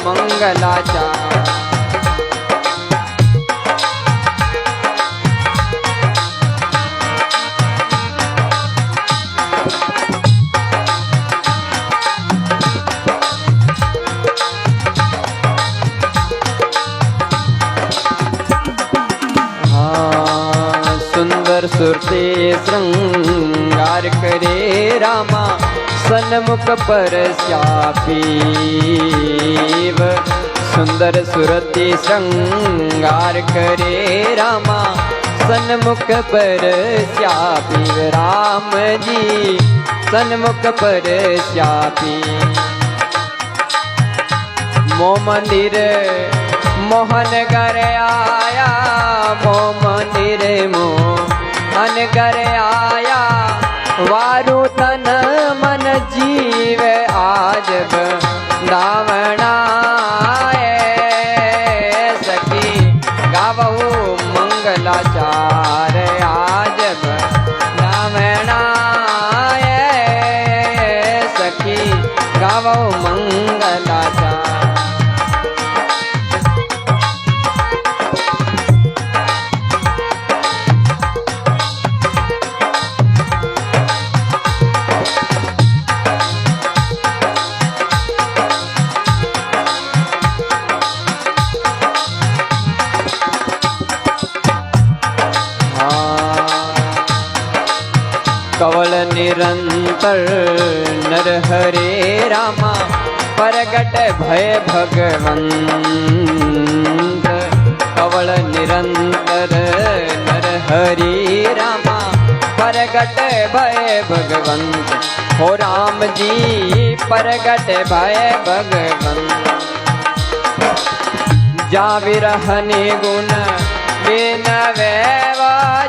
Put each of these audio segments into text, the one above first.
मंगलाचार। सुंदर सुरते श्रृंगार करे रामा सन्मुख पर श्यापीव। सुंदर सुरते श्रृंगार करे रामा सन्मुख पर श्यापीव। राम जी सन्मुख पर श्यापी। मो मंदिर मोहन घर आया, मो मंदिर मोहन घर आया। वारु तन मन जीव आज दावणा सखी गावहु मंगलाचार आज दावणा सखी गावहु मंगलाचार। कवल निरंतर नर हरे रामा प्रगट भय भगवंत। कवल निरंतर नर हरे रामा प्रगट भय भगवंत। हो राम जी प्रगट भय भगवंत। जाविरहनि गुण बिनवेव,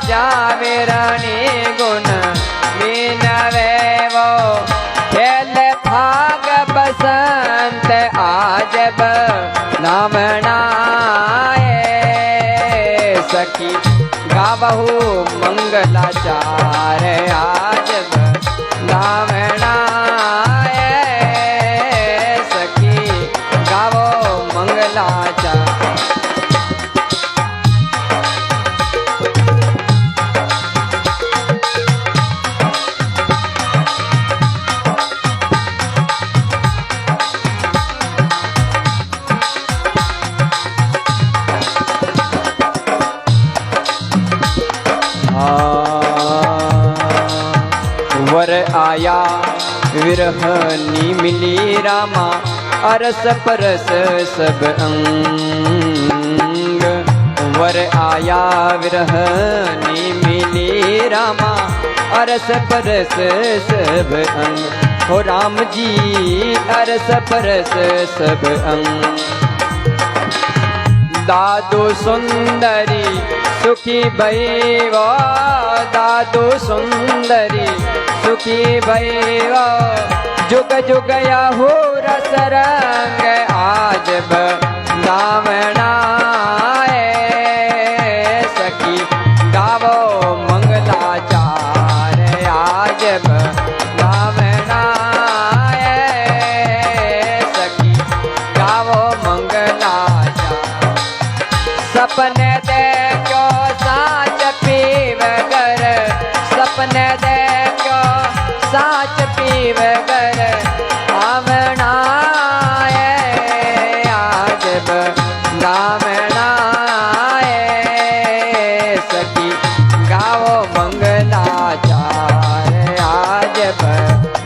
जाविरहनि गुण बिनवेव। खेल भाग बसंत आज नामनाए सखी गावहु मंगलाचार आज नामनाए सखी गावो मंगलाचार। वर आया विरहनी मिली रामा अरस परस सब अंग। वर आया विरहनी मिली रामा अरस परस सब अंग। हो राम जी अरस परस सब अंग। दादू सुंदरी सुखी भैवा, दादू सुंदरी सुखी भैवा। जुग जुग यहू रस रंग आज दावणाए सखी गावो मंगलाचार आज दावणाए सखी गावो मंगलाचार। सपने देखो साच पीव कर, सपने देखो साच पीव कर। आवणाए आज दावणाए सखी गावो मंगलाचार आज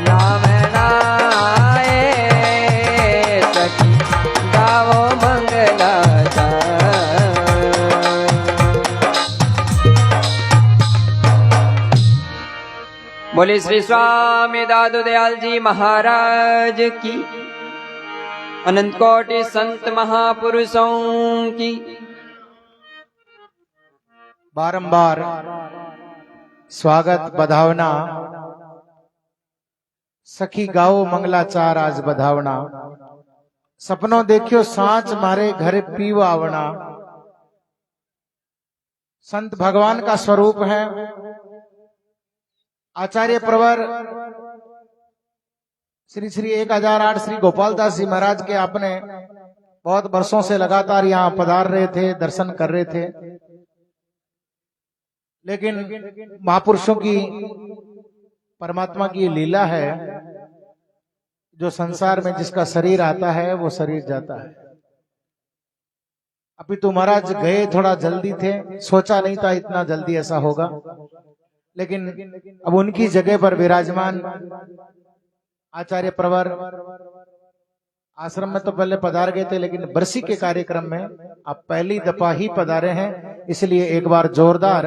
दावणाए सखी गावो मंगलाचार। बोले श्री स्वामी दादू दयाल जी महाराज की, अनंत कोटि संत महापुरुषों की। बारंबार स्वागत बधावना। सखी गाओ मंगलाचार आज बधावना। सपनों देखियो सांच मारे घर पीव आवना। संत भगवान का स्वरूप है। आचार्य प्रवर श्री श्री 1008 श्री गोपालदास जी महाराज के आपने बहुत वर्षों से लगातार यहाँ पधार रहे थे, दर्शन कर रहे थे, लेकिन महापुरुषों की, परमात्मा की लीला है, जो संसार में जिसका शरीर आता है वो शरीर जाता है। अभी तो महाराज गए थोड़ा जल्दी थे, सोचा नहीं था इतना जल्दी ऐसा होगा, लेकिन अब उनकी जगह पर विराजमान आचार्य प्रवर आश्रम में तो पहले पधार गए थे, लेकिन बरसी के कार्यक्रम में आप पहली दफा ही पधारे हैं, इसलिए एक बार जोरदार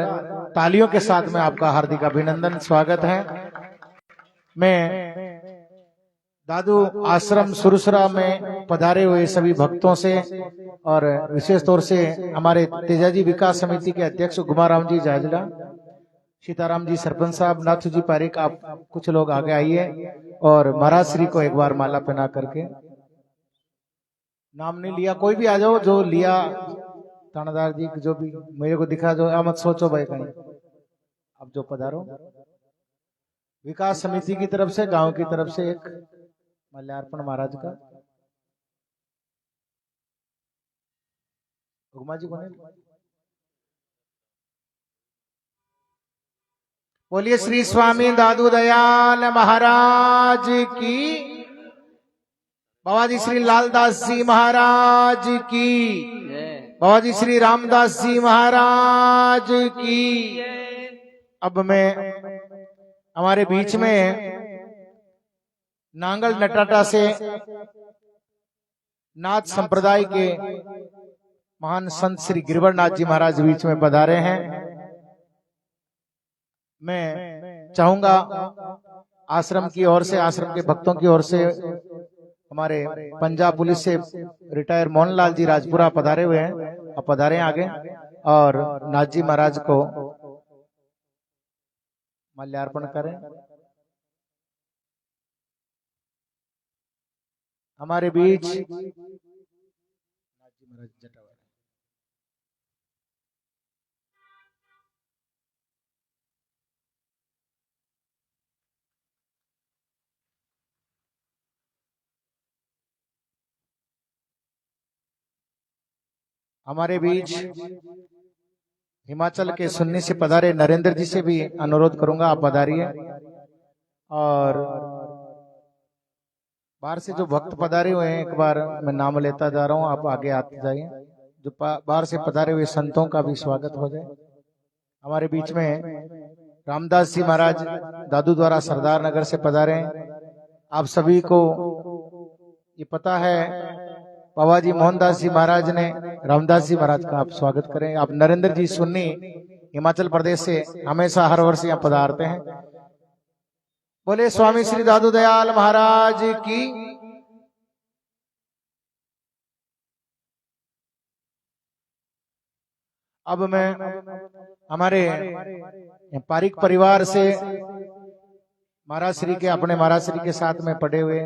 तालियों के साथ में आपका हार्दिक अभिनंदन, स्वागत है। मैं दादू आश्रम सुरसरा में पधारे हुए सभी भक्तों से और विशेष तौर से हमारे तेजाजी विकास समिति के अध्यक्ष गुमाराम जी जाजला, सीताराम जी सरपंच साहब, नाथू जी पारिक, आप कुछ लोग आगे आइए और महाराज श्री को एक बार माला पहना करके, नाम नहीं लिया, कोई भी आ जाओ, जो लिया थानादार जी जो भी मेरे को दिखा, जो मत सोचो भाई कहीं, अब जो पधारो। विकास समिति की तरफ से, गांव की तरफ से एक माल्यार्पण महाराज का। उगमा जी कौन है? बोलिए श्री स्वामी दादू दयाल महाराज की, बाबा जी श्री लालदास जी महाराज की, बाबा जी श्री रामदास जी महाराज की। अब मैं हमारे बीच में नांगल नटाटा से नाथ संप्रदाय के महान संत श्री गिरवरनाथ जी महाराज बीच में पधारे हैं। मैं चाहूंगा आश्रम की ओर से, आश्रम के भक्तों की ओर से, हमारे पंजाब पुलिस से रिटायर मोहनलाल जी राजपुरा पधारे हुए हैं, अब पधारे आगे और नाथ जी महाराज को माल्यार्पण करें। हमारे बीच हमारे बीच हिमाचल के सुन्नी से पधारे नरेंद्र जी से भी अनुरोध करूंगा, आप पधारिए। और बाहर से जो भक्त पधारे हुए हैं, एक बार मैं नाम लेता जा रहा हूं, आप आगे आते जाइए। जो बाहर से पधारे हुए संतों का भी स्वागत हो जाए। हमारे बीच में रामदास जी महाराज दादू द्वारा सरदार नगर से पधारे हैं। आप सभी को ये पता है, बाबा जी मोहनदास जी महाराज ने रामदास जी महाराज का आप स्वागत करें। आप नरेंद्र जी सुन्नी हिमाचल प्रदेश से हमेशा हर वर्ष यहाँ पधारते हैं। बोले स्वामी श्री दादू दयाल महाराज की। अब मैं हमारे पारिक परिवार से महाराज श्री के, अपने महाराज श्री के साथ में पढ़े हुए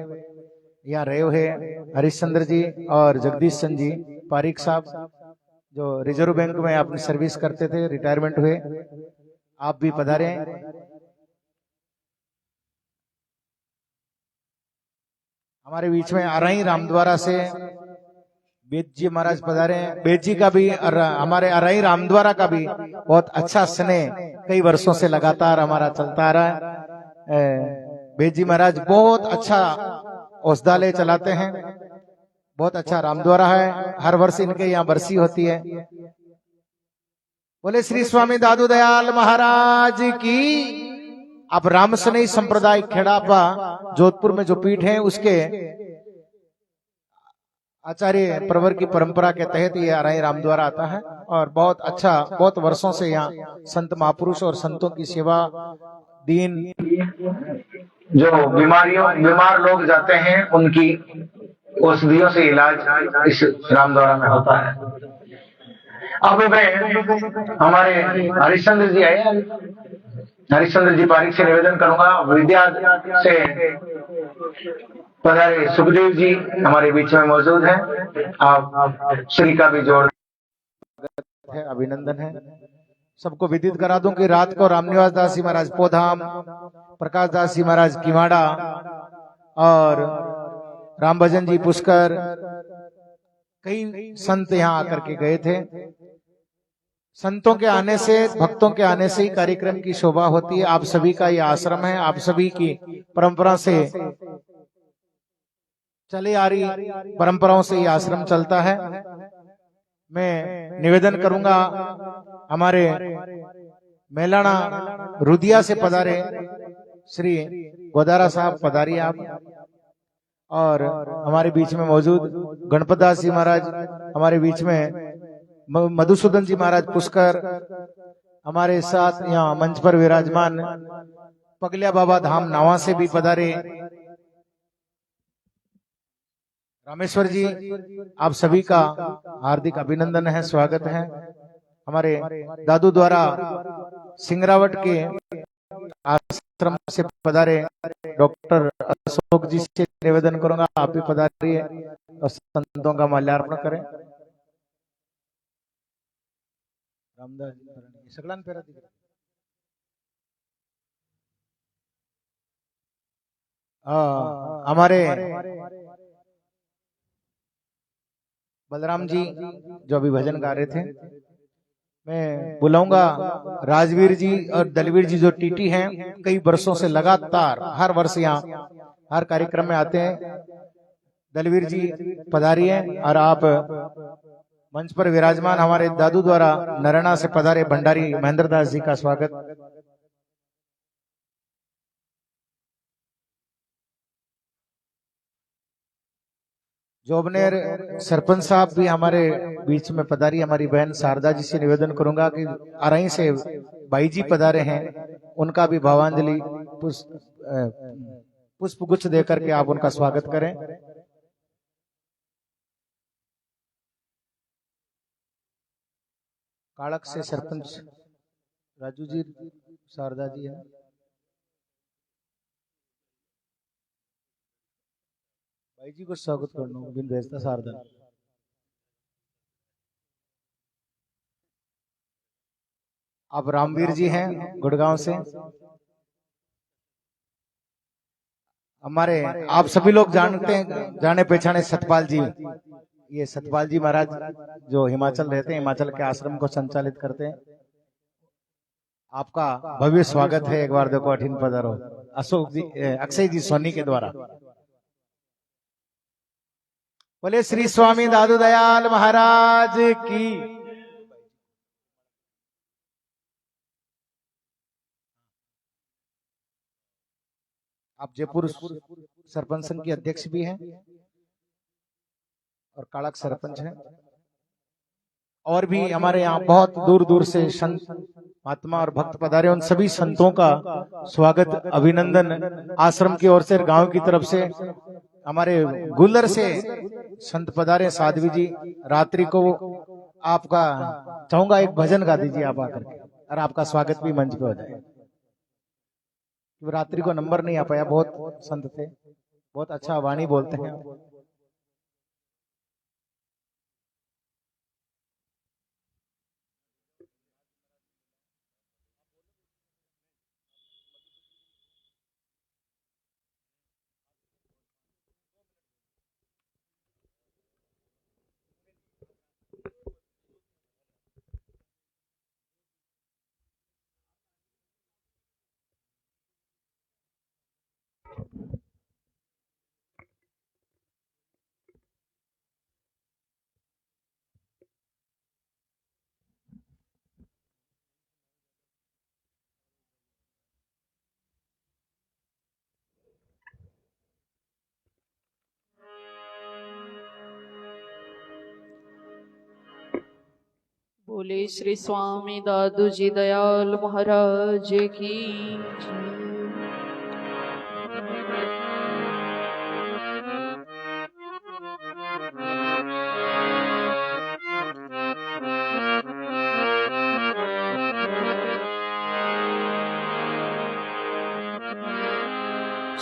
यहाँ रहे हुए हरिश्चंद्र जी और जगदीश चंद जी पारिक साहब, जो रिजर्व बैंक में अपनी सर्विस करते थे, रिटायरमेंट हुए, आप भी पधारे। हमारे बीच में अराई रामद्वारा से बेद जी महाराज पधारे हैं। बेद जी का भी, हमारे अराई रामद्वारा का भी बहुत अच्छा स्नेह कई वर्षों से लगातार हमारा चलता आ रहा है। बेद जी महाराज बहुत अच्छा औषधालय चलाते हैं, बहुत अच्छा रामद्वारा है, हर वर्ष इनके यहाँ बरसी होती है। बोले श्री स्वामी दादू दयाल महाराज की। आप रामसनई संप्रदाय खेड़ापा जोधपुर में जो पीठ है, उसके आचार्य प्रवर की परंपरा के तहत ये अराई रामद्वारा आता है और बहुत अच्छा, बहुत वर्षों से यहाँ संत महापुरुष और संतों की सेवा, दीन जो बीमार लोग जाते हैं, उनकी औषधियों से इलाज इस रामद्वारा में होता है। अब मैं हमारे हरिश्चंद्र जी आए, हरिश्चंद्र जी पारिक से निवेदन करूंगा। विद्या से पधारे सुखदेव जी हमारे बीच में मौजूद हैं, आप श्री का भी जोर है, अभिनंदन है। सबको विदित करा दूं कि रात को रामनिवास दास जी महाराज पोधाम, प्रकाश दास जी महाराज किवाड़ा और राम भजन जी पुष्कर, कई संत यहाँ आकर के गए थे। संतों के आने से, भक्तों के आने से ही कार्यक्रम की शोभा होती है। आप सभी का ये आश्रम है, आप सभी की परंपरा से चले आ रही परंपराओं से ये आश्रम चलता है। मैं निवेदन करूंगा, हमारे मेलाना रुदिया से पधारे श्री गोदारा साहब, पधारिए आप। और हमारे बीच में मौजूद गणपत दास जी महाराज, हमारे बीच में मधुसूदन जी महाराज पुष्कर, हमारे साथ यहाँ मंच पर विराजमान पगलिया बाबा धाम नावा से भी पधारे रामेश्वर जी, आप सभी का हार्दिक अभिनंदन है, स्वागत है। हमारे दादू द्वारा सिंगरावट के आश्रम से पधारे डॉक्टर अशोक जी से निवेदन करूंगा, आप भी पधारिए और संतों का माल्यार्पण करें। रामदास जी सगळ्यां पेरा दिख हमारे बलराम जी जो अभी भजन गा रहे थे, मैं बुलाऊंगा राजवीर जी और दलवीर जी जो टीटी हैं, कई वर्षों से लगातार हर वर्ष यहाँ हर कार्यक्रम में आते हैं। दलवीर जी पधारिए और आप मंच पर विराजमान हमारे दादू द्वारा नरना से पधारे भंडारी महेंद्र दास जी का स्वागत। जोबनेर सरपंच साहब भी हमारे बीच में पधारी। हमारी बहन शारदा जी से निवेदन करूंगा कि अरई से भाई जी पधारे हैं, उनका भी भावांजलि पुष्प गुच्छ देकर के आप उनका स्वागत करें। काड़क से सरपंच राजू जी, शारदा जी है। भाई जी को स्वागत करना बिन भेजता शारदा। आप रामवीर जी हैं गुड़गांव से। हमारे आप सभी लोग जानते हैं, जाने पहचाने सतपाल जी, ये सतपाल जी महाराज जो हिमाचल रहते हैं, हिमाचल के आश्रम को संचालित करते हैं। आपका भव्य स्वागत है, एक बार देखो अठिन पधारो। अशोक जी, अक्षय जी सोनी के द्वारा। बोले श्री स्वामी दादू दयाल महाराज की। आप जयपुर सरपंच संघ के अध्यक्ष भी हैं और काड़क सरपंच हैं। और भी हमारे यहाँ बहुत दूर दूर से संत महात्मा और भक्त पधारे। उन सभी संतों का स्वागत, अभिनंदन आश्रम की ओर से, गांव की तरफ से। हमारे गुलर से संत पधारे साध्वी जी। रात्रि को आपका चाहूंगा एक भजन गा दीजिए आप आकर के, और आपका स्वागत भी मंच पे हो जाए। रात्रि को नंबर नहीं आ पाया, बहुत संत थे, बहुत अच्छा वाणी बोलते हैं। बोले श्री स्वामी दादू जी दयाल महाराज की जय।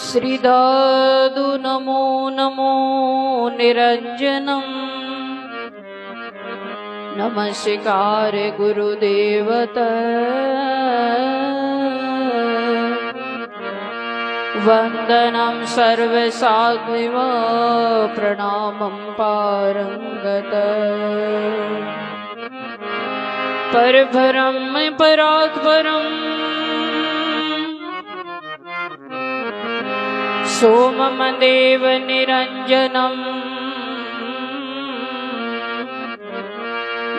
श्री दादू नमो नमो निरंजनम। नमस्कार गुरुदेवत। वन्दनं सर्वसाग्निव प्रणामं पारङ्गत परभरं परात्परम् सोममदेव निरञ्जनम्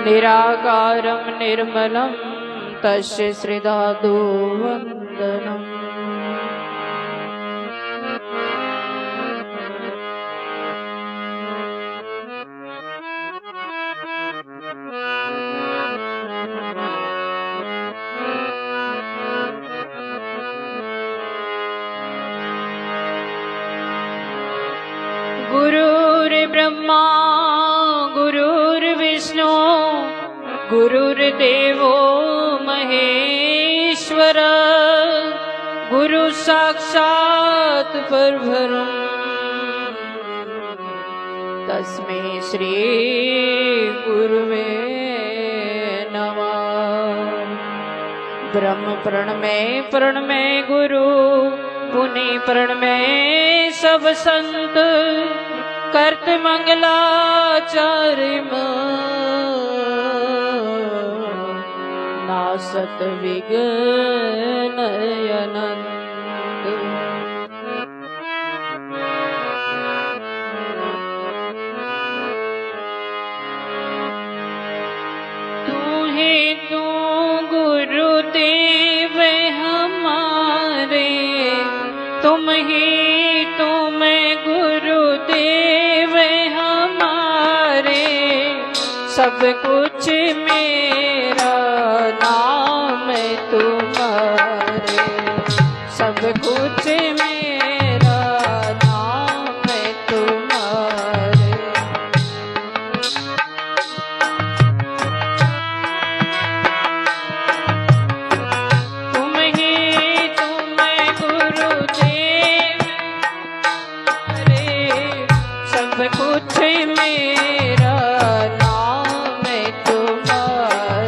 निराकारं निर्मलं तस्य श्रीदादो वन्दनम् गुरुर्ब्रह्मा गुरुर्विष्णु गुरुर्देवो महेश्वर गुरु साक्षात् परब्रह्म तस्मै श्री गुरुवे नमः। ब्रह्म प्रणमे गुरु पुनि प्रणमे सब संत करत मंगलाचार्य नासत विघ्न अनंत। तू ही तू गुरुदेव हमारे तुम ही तुम गुरुदेव हमारे सब कुछ मेरा नाम तुम्हारे सब कुछ मेरा नाम तुम्हारे। तुम ही तुम गुरुदेव सब कुछ मेरा नाम तुम्हारे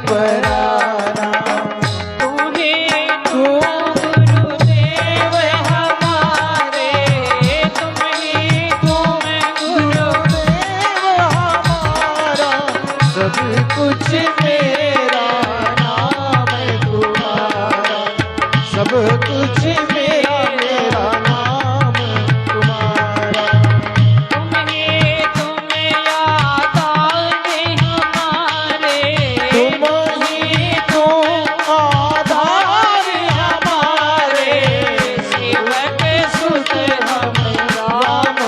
पराना तू ही तू गुरुदेव हमारे, तुम ही तुम गुरुदेव हमारा सब कुछ मेरा नाम तुम्हारा सब कुछ मेरा मेरा नाम तुम्हारा तुम ही तुम याद आए हमारे, तुम ही तुम आधार हमारे सेवक सुत हम राम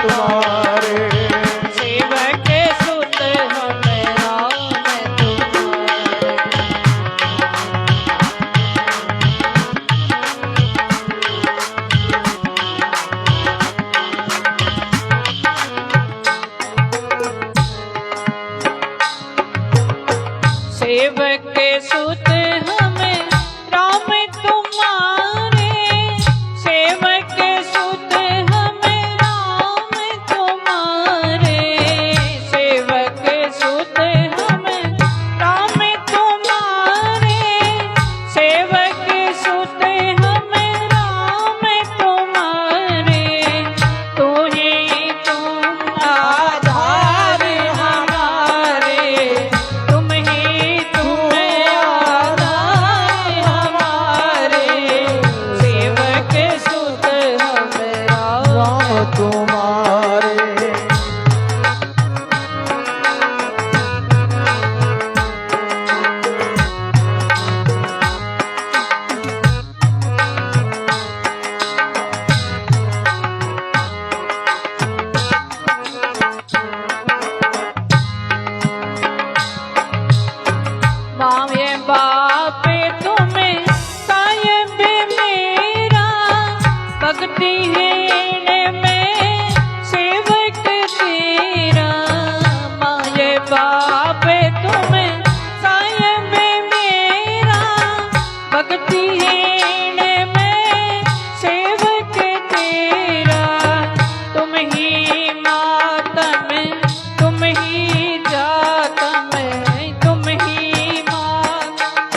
तुम्हारे सेवक सुत हम राम तुम्हारे। सेवक सुत हमें राम तुम्हारे, सेवक सुत हमें राम तुम्हारे, सेवक सुत हमें राम तुम्हारे, सेवक सुत हमें राम तुम्हारे, तू ही तुम आधार हमारे, तुम ही तुम आधार हमारे, सेवक सुत हम राम तुम्हारे मावे बाप तुम्हें सायब मेरा, भक्ति हीन में सेवक तेरा, माये बाप तुम्हें सायब मेरा, भक्ति हीन में सेवक तेरा, तुम ही मातम तुम ही जातम, तुम ही मातम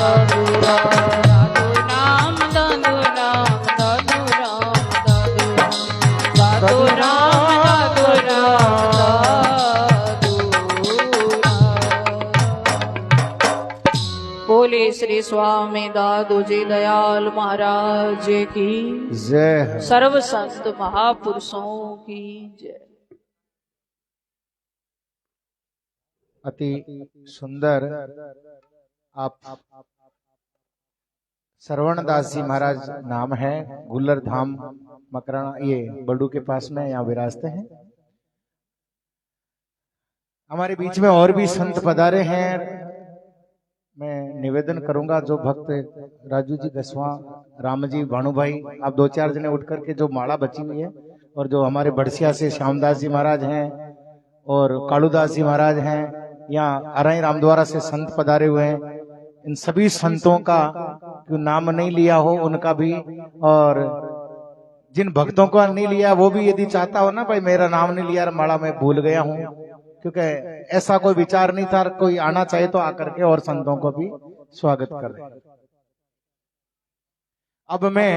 दादू राम दादू राम दादू राम दादू राम दादू राम दादू राम बोले श्री स्वामी दादू जी दयाल महाराज की जय। सर्व संत महापुरुषों की जय। अति सुंदर आप श्रवणदास जी महाराज नाम है, गुल्लर धाम मकराना, ये बड़ू के पास में यहाँ विराजते हैं। हमारे बीच में और भी संत पधारे हैं। मैं निवेदन करूंगा, जो भक्त राजू जी गसवा, राम जी, भानु भाई, आप 2-4 जने उठ करके, जो माला बची हुई है, और जो हमारे बड़सिया से श्यामदास जी महाराज हैं और कालूदास जी महाराज हैं, यहाँ अराई रामद्वारा से संत पधारे हुए हैं, इन सभी संतों का जो नाम नहीं लिया हो उनका भी, और जिन भक्तों का नहीं लिया वो भी यदि चाहता हो ना भाई मेरा नाम नहीं लिया, माला मैं भूल गया हूँ, क्योंकि ऐसा कोई विचार नहीं था, कोई आना चाहिए तो आकर के और संतों को भी स्वागत कर रहे। अब मैं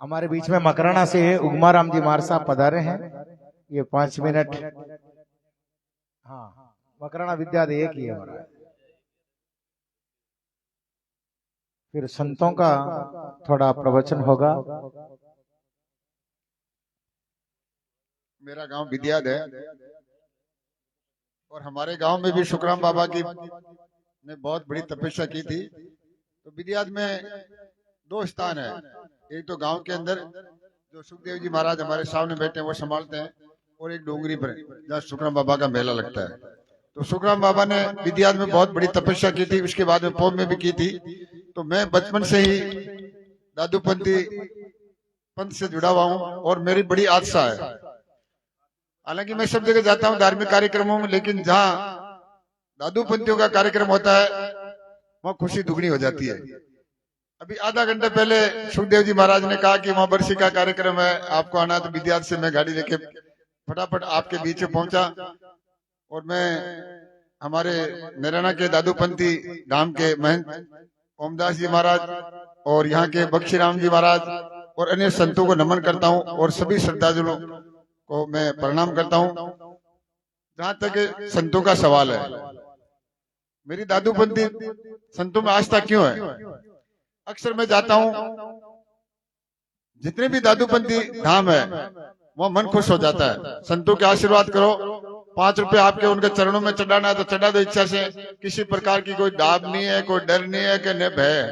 हमारे बीच में मकराना से उगमाराम जी महाराज साहब पधारे हैं, ये 5 मिनट। हाँ, मकराना विद्यालय एक ही है हमारा। फिर संतों का थोड़ा प्रवचन होगा। मेरा गांव विद्याद है और हमारे गांव में भी शुक्राम बाबा की ने बहुत बड़ी तपस्या की थी। तो विद्याद में 2 स्थान है, एक तो गांव के अंदर जो सुखदेव जी महाराज हमारे सामने बैठे हैं वो संभालते हैं, और एक डोंगरी पर जहाँ शुक्राम बाबा का मेला लगता है। तो शुक्राम बाबा ने विद्याद में बहुत बड़ी तपस्या की थी, उसके बाद में पोम में भी की थी। तो मैं बचपन से ही दादूपंथी पंथ से जुड़ा हुआ हूँ और मेरी बड़ी आस्था है। हालांकि मैं सब जगह जाता हूँ धार्मिक कार्यक्रमों में, लेकिन जहाँ दादूपंथियों का कार्यक्रम होता है वहाँ खुशी दुगनी हो जाती है। अभी आधा घंटे पहले सुखदेव जी महाराज ने कहा कि वहाँ बरसी का कार्यक्रम है, आपको आना। तो विद्यार्थी से मैं गाड़ी लेके फटाफट आपके बीच में पहुंचा, और मैं हमारे नैराना के दादूपंथी धाम के महंत ओमदास जी महाराज और यहाँ के बख्शीराम जी महाराज और अन्य संतों को नमन करता हूँ, और सभी श्रद्धालुओं को मैं प्रणाम करता हूँ। जहां तक संतों का सवाल है, मेरी दादूपंथी संतों में आस्था क्यों है? अक्सर मैं जाता हूँ, जितने भी दादूपंथी धाम है वो मन खुश हो जाता है। संतों के आशीर्वाद करो, 5 रुपए आपके उनके चरणों में चढ़ाना है तो चढ़ा दो इच्छा से। किसी प्रकार की कोई दाब नहीं है, कोई डर नहीं है कि न भय है।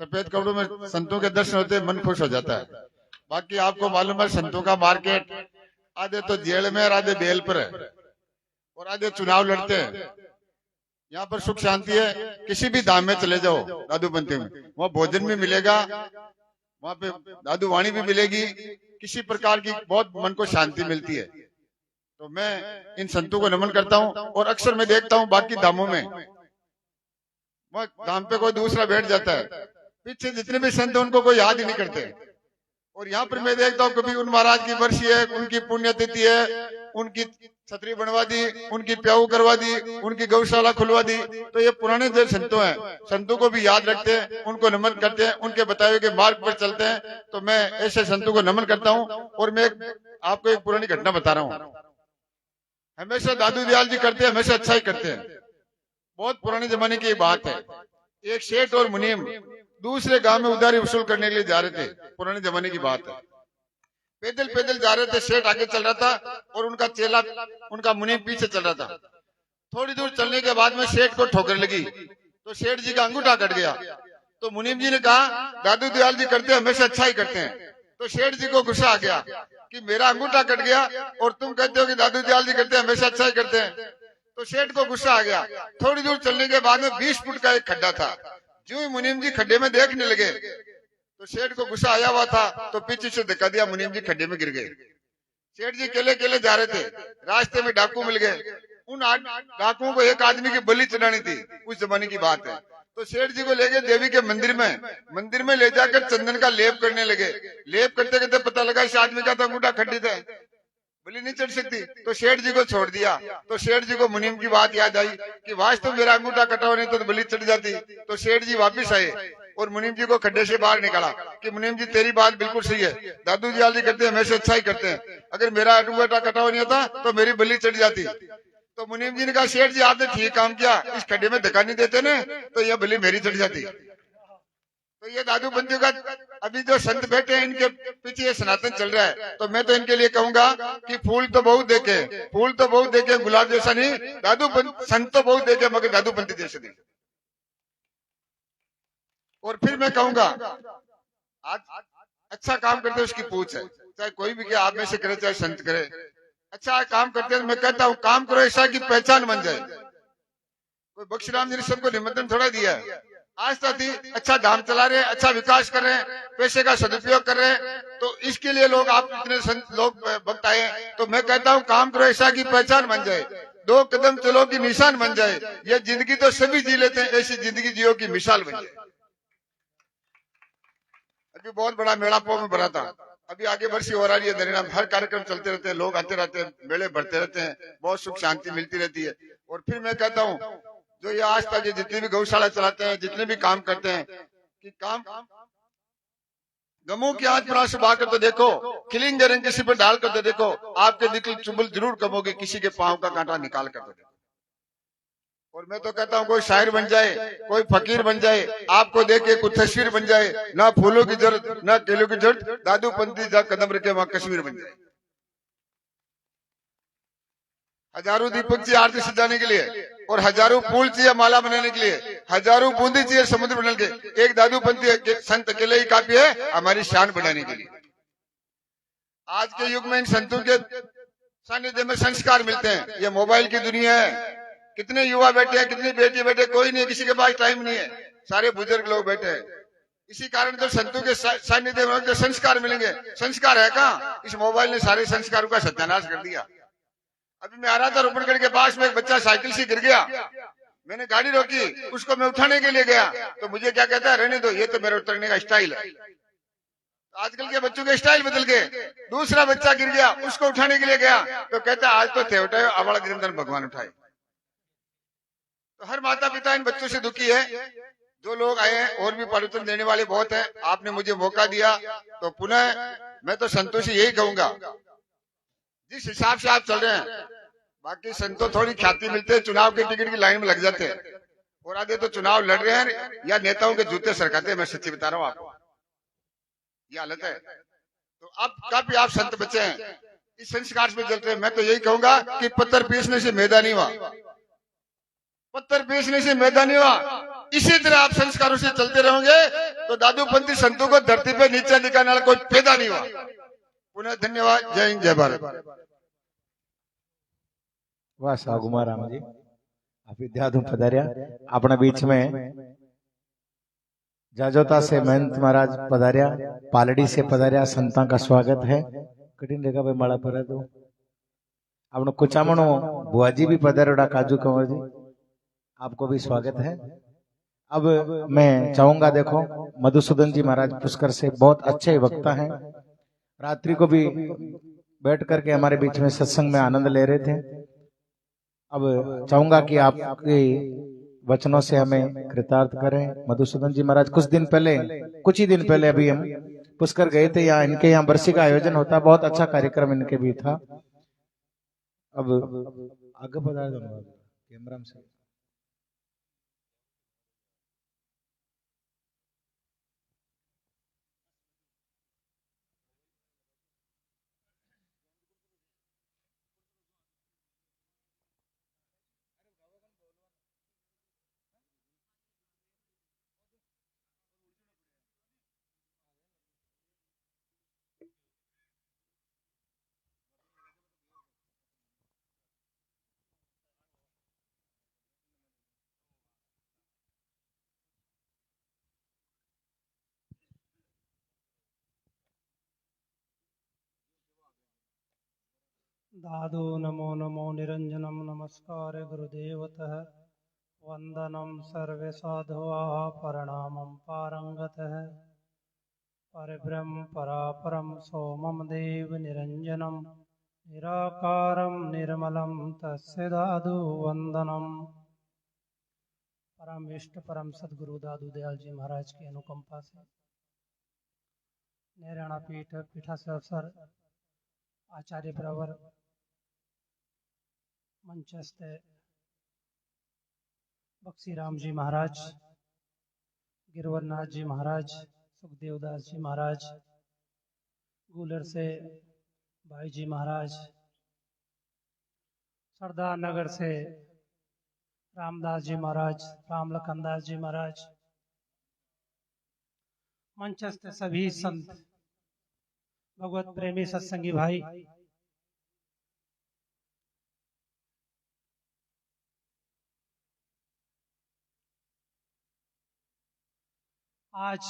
सफेद कपड़ों में संतों के दर्शन होते मन खुश हो जाता है। बाकी आपको मालूम है संतों का मार्केट आधे तो जेल में और आधे बेल पर है, और आधे चुनाव लड़ते हैं। यहाँ पर सुख शांति है। किसी भी धाम में चले जाओ दादूपंथी में, वहाँ भोजन भी मिलेगा, वहाँ पे दादू वाणी भी मिलेगी, किसी प्रकार की बहुत मन को शांति मिलती है। तो मैं इन संतों को नमन करता हूँ। और अक्सर मैं देखता हूँ बाकी धामों में वह धाम पे कोई दूसरा बैठ जाता है, पीछे जितने भी संत उनको कोई याद ही नहीं करते। और यहाँ पर मैं देखता हूँ कभी उन महाराज की वर्षी है, उनकी पुण्यतिथि है, उनकी छतरी बनवा दी, उनकी प्याऊ करवा दी, उनकी गौशाला खुलवा दी। तो ये पुराने जो संतों हैं, संतों को भी याद रखते हैं, उनको नमन करते हैं, उनके बताए हुए मार्ग पर चलते हैं। तो मैं ऐसे संतों को नमन करता हूँ। और मैं आपको एक पुरानी घटना बता रहा हूँ। हमेशा दादू दयाल जी करते हैं, हमेशा अच्छा ही करते हैं। बहुत पुराने जमाने की बात है। एक सेठ और मुनीम दूसरे गांव में उधारी वसूल करने के लिए जा रहे थे। पुराने जमाने की बात है। पैदल पैदल जा रहे थे, सेठ आगे चल रहा था और उनका चेला, उनका मुनीम पीछे चल रहा था। थोड़ी दूर चलने के बाद में सेठ को ठोकर लगी, तो सेठ जी का अंगूठा कट गया। तो मुनीम जी ने कहा दादू दयाल जी करते हैं, हमेशा अच्छा ही करते हैं। तो सेठ जी को गुस्सा आ गया कि मेरा अंगूठा कट गया और तुम कहते हो कि दादू दयाल जी करते हैं, हमेशा अच्छा ही करते हैं। तो सेठ को गुस्सा आ गया। थोड़ी दूर चलने के बाद में 20 फुट का एक खड्डा था। जो ही मुनीम जी खड्डे में देखने लगे तो सेठ को गुस्सा आया हुआ था, तो पीछे से धक्का दिया, मुनीम जी खड्डे में गिर गए। सेठ जी अकेले अकेले जा रहे थे, रास्ते में डाकू मिल गए। उन डाकुओं को एक आदमी की बलि चढ़ानी थी, उस जमाने की बात है। तो सेठ जी को ले गए देवी के मंदिर में ले जाकर चंदन का लेप करने लगे। लेप करते करते पता लगा इस आदमी का तो अंगूठा खंडित है। बलि नहीं चढ़ सकती। तो सेठ जी को छोड़ दिया। तो सेठ जी को मुनीम की बात याद आई कि वास्तव मेरा अंगूठा कटा होने तो बलि चढ़ जाती। तो सेठ जी वापिस आए और मुनीम जी को खड्डे से बाहर निकाला कि मुनीम जी तेरी बात बिल्कुल सही है, दादू जी आलजी करते हैं हमेशा अच्छा ही करते हैं, अगर मेरा अंगूठा कटा हुआ नहीं होता तो मेरी बलि चढ़ जाती। तो मुनीम जी ने कहा सेठ जी आपने ठीक काम किया, इस खड्डे में धक्का नहीं देते ना तो यह बलि मेरी चढ़ जाती। तो ये दादू बंदियों का अभी जो संत बैठे हैं इनके पीछे ये सनातन चल रहा है। तो मैं तो इनके लिए कहूंगा कि फूल तो बहुत देखे, फूल तो बहुत देखे, गुलाब जैसा नहीं, दादू संत तो बहुत देखे मगर दादू पंथी जैसे नहीं। और फिर मैं कहूंगा आज अच्छा काम करते उसकी पूछ है, चाहे कोई भी क्या आप में से करे चाहे संत करे, अच्छा काम करते हैं। मैं कहता हूँ काम करो ऐसा की पहचान बन जाए। कोई बख्शीराम जी ने सबको निमंत्रण थोड़ा दिया है, आज तक अच्छा धाम चला रहे हैं, अच्छा विकास कर रहे हैं, पैसे का सदुपयोग कर रहे हैं, तो इसके लिए लोग आप इतने संत लोग वक्त आए। तो मैं कहता हूँ काम करो ऐसा की पहचान बन जाए, 2 कदम चलो की निशान बन जाए। ये जिंदगी तो सभी जी लेते हैं, ऐसी जिंदगी जियो की मिसाल बन जाए। अभी बहुत बड़ा मेला पो में भरा था, अभी आगे वर्षी हो रही है धनीराम, हर कार्यक्रम चलते रहते हैं, लोग आते रहते हैं, मेले बढ़ते रहते हैं, बहुत सुख शांति मिलती रहती है। और फिर मैं कहता हूँ जो ये आज तक जितने भी गौशाला चलाते हैं, जितने भी काम करते हैं, कि काम गमों की आज पर सुबह कर तो देखो, खिलेंगे रंग किसी पर डाल कर तो देखो, आपके दिल की चुभल जरूर कम होगी, किसी के पांव का कांटा निकाल कर तो देखो। और मैं तो कहता हूँ कोई शायर बन जाए, कोई फकीर बन जाए, आपको देख के कुछ तस्वीर बन जाए, ना फूलों की जरूरत ना केलों की जरूरत, दादू पंथी जहाँ कदम रखे वहां कश्मीर बन जाए। हजारों दीपक चाहिए आरती सजाने के लिए, और हजारों फूल चाहिए माला बनाने के लिए, हजारों बूंदी चाहिए समुद्र बनने के, एक दादू पंथी संत अकेले ही काफी है हमारी शान बढ़ाने के लिए। आज के युग में इन संतों के सानिध्य में संस्कार मिलते हैं। ये मोबाइल की दुनिया है, कितने युवा बैठे हैं, कितनी बेटी बैठे, कोई नहीं, किसी के पास टाइम नहीं है, सारे बुजुर्ग लोग बैठे हैं। इसी कारण तो संतों के सानिध्य में जो संस्कार मिलेंगे, संस्कार है कहाँ, इस मोबाइल ने सारे संस्कारों का सत्यानाश कर दिया। अभी मैं आ रहा था रोपड़गढ़ के पास में, एक बच्चा साइकिल से गिर गया, मैंने गाड़ी रोकी, उसको मैं उठाने के लिए गया तो मुझे क्या कहता है, रहने दो, ये तो मेरा उतरने का स्टाइल है। आजकल के बच्चों के स्टाइल बदल गए। दूसरा बच्चा गिर गया, उसको उठाने के लिए गया तो कहता है आज तो थे उठाए, अवड़ा गिरंदर भगवान उठाए। तो हर माता पिता इन बच्चों से दुखी है। जो लोग आए हैं और भी प्रवचन देने वाले बहुत है, आपने मुझे मौका दिया तो पुनः मैं तो संतोषी यही कहूंगा, जिस हिसाब से आप चल रहे हैं, बाकी संतों थोड़ी ख्याति मिलते हैं, चुनाव के टिकट की लाइन में लग जाते हैं, और आधे तो चुनाव लड़ रहे हैं या नेताओं के जूते सरकाते हैं। मैं सच्ची बता रहा हूँ आपको, ये हालत है। तो अब काफी आप संत बचे हैं, इस संस्कार में चलते हैं। मैं तो यही कहूंगा कि पत्थर पीसने से मैदा नहीं हुआ, पत्थर पीसने से मैदा नहीं हुआ। इसी तरह आप संस्कारों से चलते रहोगे तो दादू पंथी संतों को धरती पे नीचे दिखाने वाला कोई पैदा नहीं हुआ। पुनः धन्यवाद, जय हिंद जय भारत। वाह सागुमाराम जी, आप विद्याधु पधारिया अपने बीच में, जाजोता से महंत महाराज पधारिया, पालड़ी से पधारिया, संता का स्वागत है। कठिन रेखा भाई माड़ा पर दो अपनो कुचामणो बुआजी भी पधारोड़ा, काजू कंवर जी आपको भी स्वागत है। अब मैं चाहूंगा, देखो मधुसूदन जी महाराज पुष्कर से बहुत अच्छे वक्ता हैं, रात्रि को भी बैठ करके हमारे बीच में सत्संग में आनंद ले रहे थे। अब चाहूंगा कि आपके वचनों से हमें कृतार्थ करें। मधुसूदन जी महाराज कुछ ही दिन पहले अभी हम पुष्कर गए थे, यहाँ इनके यहाँ बरसी का आयोजन होता, बहुत अच्छा कार्यक्रम इनके भी था। अब आगे बता दो कैमरा से। दादो नमो नमो निरंजनम नमस्कार गुरुदेवतः वंदनम सर्वे साधुवाः प्रणामं पारंगतः परब्रह्म परापरम सोमम देव निरंजनम निराकारं निर्मलं तस्य दादु वंदनम। परम इष्ट परम सदगुरु दादू दयाल जी महाराज की अनुकंपा से नैराणा पीठ पीठासीन अवसर आचार्य प्रवर मंचस्थ बक्सी राम जी महाराज, गिरवरनाथ जी महाराज, सुखदेवदास जी महाराज, गूलर से भाई जी महाराज, सरदार नगर से रामदास जी महाराज, राम लखनदास जी महाराज, मंचस्थ सभी संत, भगवत प्रेमी सत्संगी भाई, आज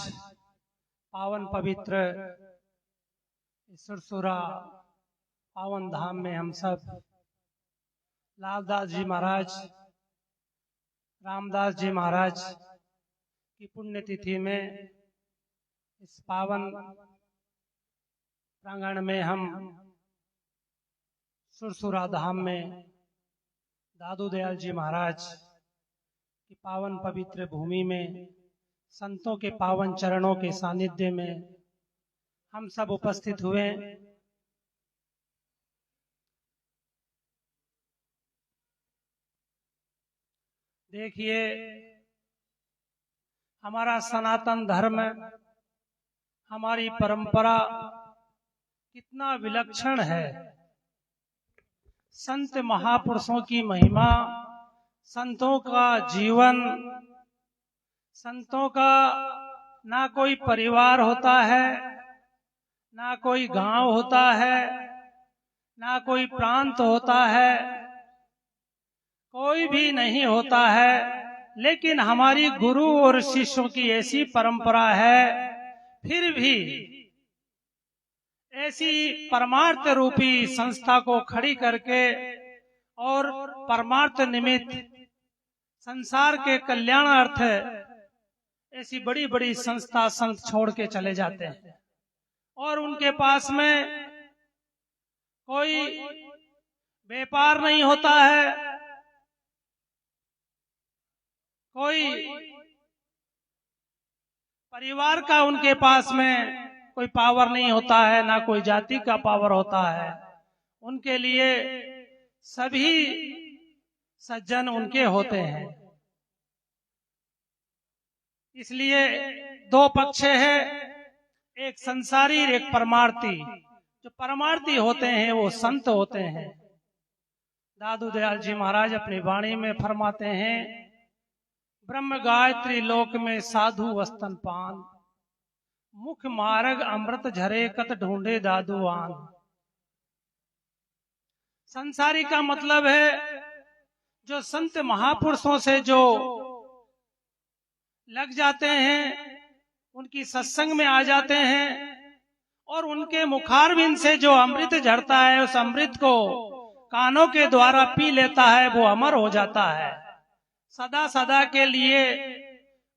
पावन पवित्र सुरसुरा पावन धाम में हम सब लालदास जी महाराज, रामदास जी महाराज की पुण्यतिथि में इस पावन प्रांगण में हम सुरसुरा धाम में दादू दयाल जी महाराज की पावन पवित्र भूमि में संतों के पावन चरणों के सानिध्य में हम सब उपस्थित हुए। देखिए, हमारा सनातन धर्म, हमारी परंपरा कितना विलक्षण है। संत महापुरुषों की महिमा, संतों का जीवन, संतों का ना कोई परिवार होता है, ना कोई गांव होता है, ना कोई प्रांत होता है, कोई भी नहीं होता है, लेकिन हमारी गुरु और शिष्यों की ऐसी परंपरा है। फिर भी ऐसी परमार्थ रूपी संस्था को खड़ी करके और परमार्थ निमित्त संसार के कल्याणार्थ ऐसी बड़ी बड़ी संस्था संत छोड़ के चले जाते हैं और उनके पास में कोई व्यापार नहीं होता है, कोई परिवार का उनके पास में कोई पावर नहीं होता है, ना कोई जाति का पावर होता है। उनके लिए सभी सज्जन उनके होते हैं। इसलिए दो पक्ष है, एक संसारी एक परमार्थी। जो परमार्थी होते हैं वो संत होते हैं। दादू दयाल जी महाराज अपनी वाणी में फरमाते हैं, ब्रह्म गायत्री लोक में साधु वस्तन पान, मुख मार्ग अमृत झरे कत ढूंढे दादू आन। संसारी का मतलब है जो संत महापुरुषों से जो लग जाते हैं, उनकी सत्संग में आ जाते हैं और उनके मुखारविंद से जो अमृत झरता है, उस अमृत को कानों के द्वारा पी लेता है, वो अमर हो जाता है। सदा सदा के लिए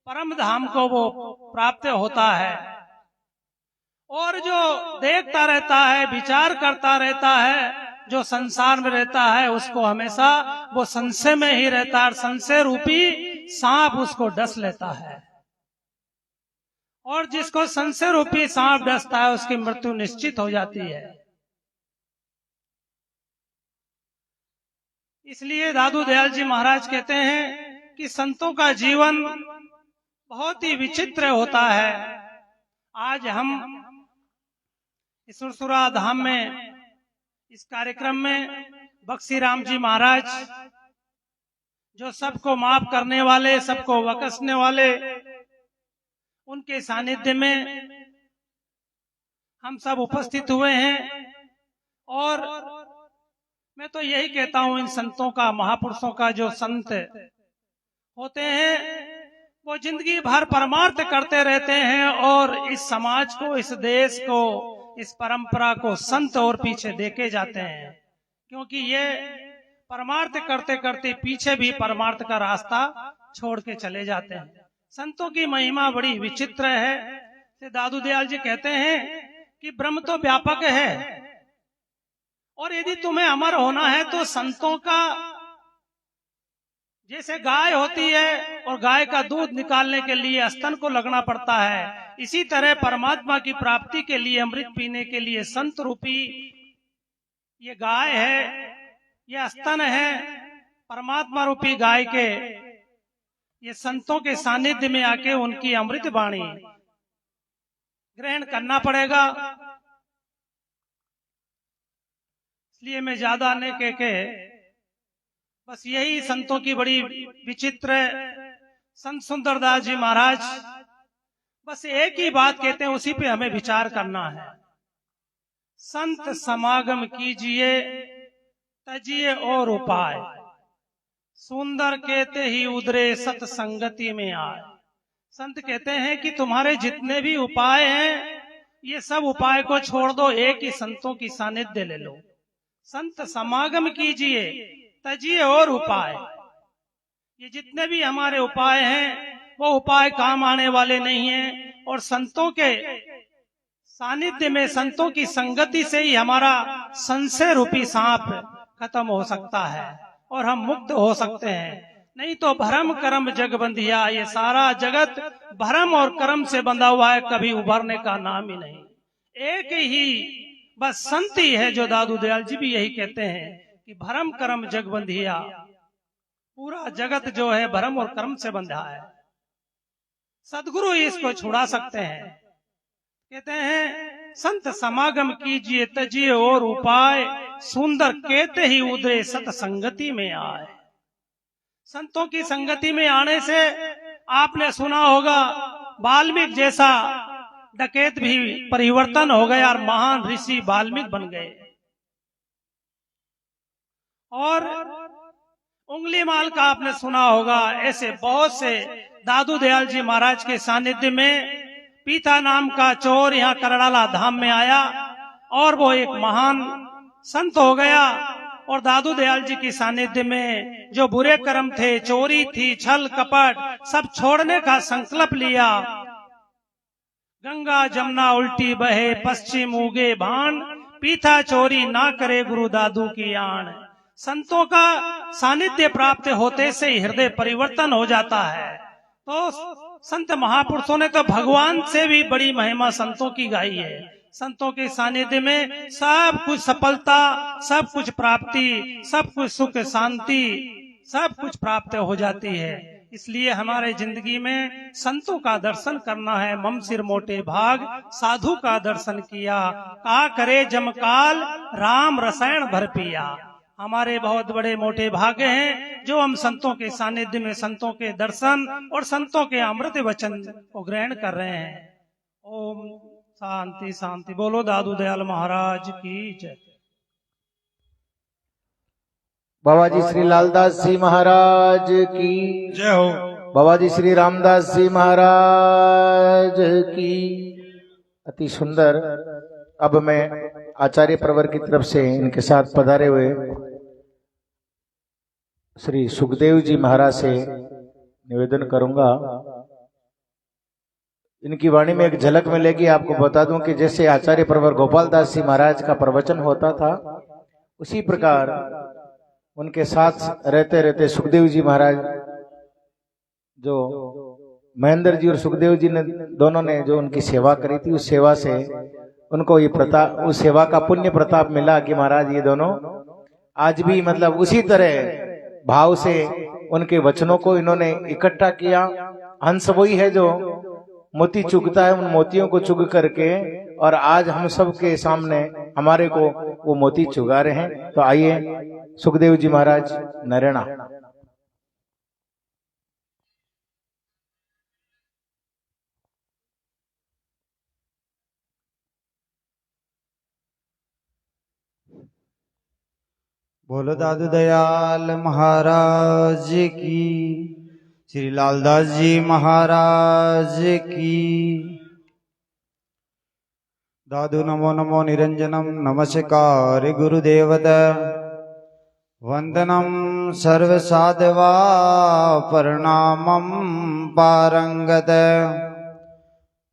परम धाम को वो प्राप्त होता है। और जो देखता रहता है, विचार करता रहता है, जो संसार में रहता है, उसको हमेशा वो संशय में ही रहता है। संशय रूपी सांप उसको डस लेता है और जिसको संशय रूपी सांप डसता है उसकी मृत्यु निश्चित हो जाती है। इसलिए दादू दयाल जी महाराज कहते हैं कि संतों का जीवन बहुत ही विचित्र होता है। आज हम सुरसुरा धाम में इस कार्यक्रम में बक्सी राम जी महाराज, जो सबको माफ करने वाले, सबको बख्शने वाले, उनके सानिध्य में हम सब उपस्थित हुए हैं। और मैं तो यही कहता हूं, इन संतों का, महापुरुषों का, जो संत होते हैं वो जिंदगी भर परमार्थ करते रहते हैं और इस समाज को, इस देश को, इस परंपरा को संत और पीछे देके जाते हैं। क्योंकि ये परमार्थ करते करते पीछे भी परमार्थ का रास्ता छोड़ के चले जाते हैं। संतों की महिमा बड़ी विचित्र है। दादू दयाल जी कहते हैं कि ब्रह्म तो व्यापक है और यदि तुम्हें अमर होना है तो संतों का, जैसे गाय होती है और गाय का दूध निकालने के लिए स्तन को लगना पड़ता है, इसी तरह परमात्मा की प्राप्ति के लिए, अमृत पीने के लिए संत रूपी ये गाय है, ये स्तन है, परमात्मा रूपी गाय के ये संतों के सानिध्य में आके उनकी अमृत वाणी ग्रहण करना पड़ेगा। इसलिए मैं ज्यादा नहीं कह के बस यही संतों की बड़ी विचित्र संत सुंदरदास जी महाराज बस एक ही बात कहते हैं, उसी पे हमें विचार करना है। संत समागम कीजिए तजिए और उपाय, सुंदर कहते ही उधरे सत्संगति में आए। संत कहते हैं कि तुम्हारे जितने भी उपाय हैं ये सब उपाय को छोड़ दो, एक ही संतों की सानिध्य ले लो। संत समागम कीजिए तजिए और उपाय, ये जितने भी हमारे उपाय हैं वो उपाय काम आने वाले नहीं हैं, और संतों के सानिध्य में, संतों की संगति से ही हमारा संशय रूपी सांप खत्म हो सकता है और हम मुक्त हो सकते हैं। नहीं तो भरम कर्म जग बंधिया, ये सारा जगत भरम और कर्म से बंधा हुआ है, कभी उभरने का नाम ही नहीं। एक ही बस संत ही है, जो दादू दयाल जी भी यही कहते हैं कि भरम कर्म जग बंधिया, पूरा जगत जो है भरम और कर्म से बंधा है, सदगुरु ही इसको छुड़ा सकते हैं। कहते हैं संत समागम कीजिए तजिए और उपाय, सुंदर कहते ही उधरे सतसंगति में आए। संतों की संगति में आने से आपने सुना होगा वाल्मीकि जैसा डकैत भी परिवर्तन हो गया और महान ऋषि वाल्मीकि बन गए। और उंगली माल का आपने सुना होगा, ऐसे बहुत से दादू दयाल जी महाराज के सानिध्य में पीता नाम का चोर यहाँ करड़ाला धाम में आया और वो एक महान संत हो गया। और दादू दयाल जी की सानिध्य में जो बुरे कर्म थे, चोरी थी, छल कपट, सब छोड़ने का संकल्प लिया। गंगा जमुना उल्टी बहे पश्चिम उगे भान, पीता चोरी ना करे गुरु दादू की आन। संतों का सानिध्य प्राप्त होते से हृदय परिवर्तन हो जाता है। तो संत महापुरुषों ने तो भगवान से भी बड़ी महिमा संतों की गाई है। संतों के सानिध्य में सब कुछ सफलता, सब कुछ प्राप्ति, सब कुछ सुख शांति, सब कुछ प्राप्त हो जाती है। इसलिए हमारे जिंदगी में संतों का दर्शन करना है। मम सिर मोटे भाग साधु का दर्शन किया, का करे जमकाल राम रसायन भर पिया। हमारे बहुत बड़े मोटे भाग्य हैं जो हम संतों के सानिध्य में संतों के दर्शन और संतों के अमृत वचन को ग्रहण कर रहे हैं। ओम शांति शांति। बोलो दादू दयाल महाराज की जय। बाबा जी श्री लालदास जी महाराज की जय हो। बाबा जी श्री रामदास जी महाराज की। अति सुंदर। अब मैं आचार्य प्रवर की तरफ से इनके साथ पधारे हुए श्री सुखदेव जी महाराज से निवेदन करूंगा। इनकी वाणी में एक झलक मिलेगी। आपको बता दूं कि जैसे आचार्य प्रवर गोपाल दास जी महाराज का प्रवचन होता था, उसी प्रकार उनके साथ रहते रहते सुखदेव जी महाराज, जो महेंद्र जी और सुखदेव जी ने दोनों ने जो उनकी सेवा करी थी, उस सेवा से उनको ये प्रताप, उस सेवा का पुण्य प्रताप मिला कि महाराज ये दोनों आज भी मतलब उसी तरह भाव से उनके वचनों को इन्होंने इकट्ठा किया। हंस वही है जो मोती चुगता है, उन मोतियों को चुग करके और आज हम सब के सामने हमारे को वो मोती चुगा रहे हैं। तो आइए सुखदेव जी महाराज नरेणा। बोलो दादू दयाल महाराज की, श्री लालदास जी महाराज की। दादू नमो नमो निरंजनम नमस्कार गुरुदेवद। वंदनम सर्व साधवा प्रणामम पारंगत।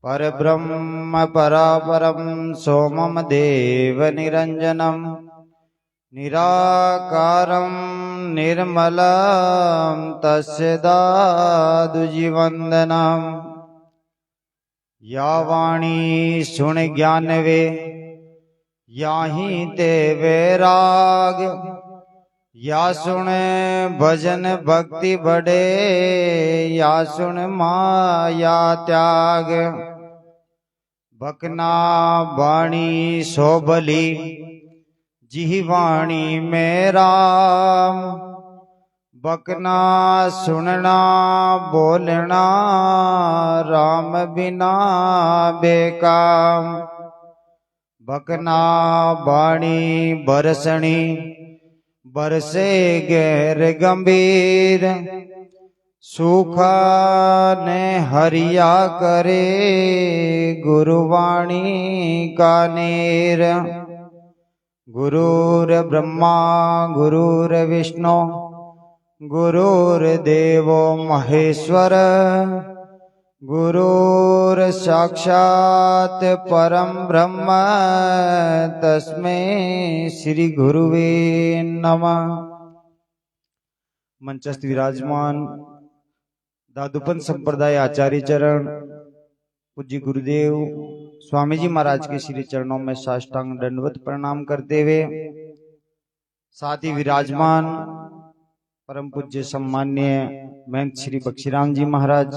परब्रह्म परापरम सोमम देव निरंजनम निराकारं निर्मलं तस्य दादुजीवन्दनम् या वाणी सुन ज्ञानवे याहि ते वैराग या सुन भजन भक्ति बढ़े या सुन माया त्याग बकना वाणी सोबली जिहि वाणी में राम बकना सुनना बोलना राम बिना बेकाम बकना वाणी बरसणी बरसे गैर गंभीर सूखा ने हरिया करे गुरुवाणी का नीर गुरुर ब्रह्मा गुरुर विष्णु गुरुर्देवो महेश्वर गुरुर साक्षात परम ब्रह्म तस्मै श्री गुरुवे नमः। मंचस्थ विराजमान दादूपंथ संप्रदाय आचार्य चरण पूज्य गुरुदेव स्वामी जी महाराज के श्री चरणों में साष्टांग दंडवत प्रणाम करते हुए साथ ही विराजमान परम पूज्य सम्मान्य महंत श्री बख्शीराम जी महाराज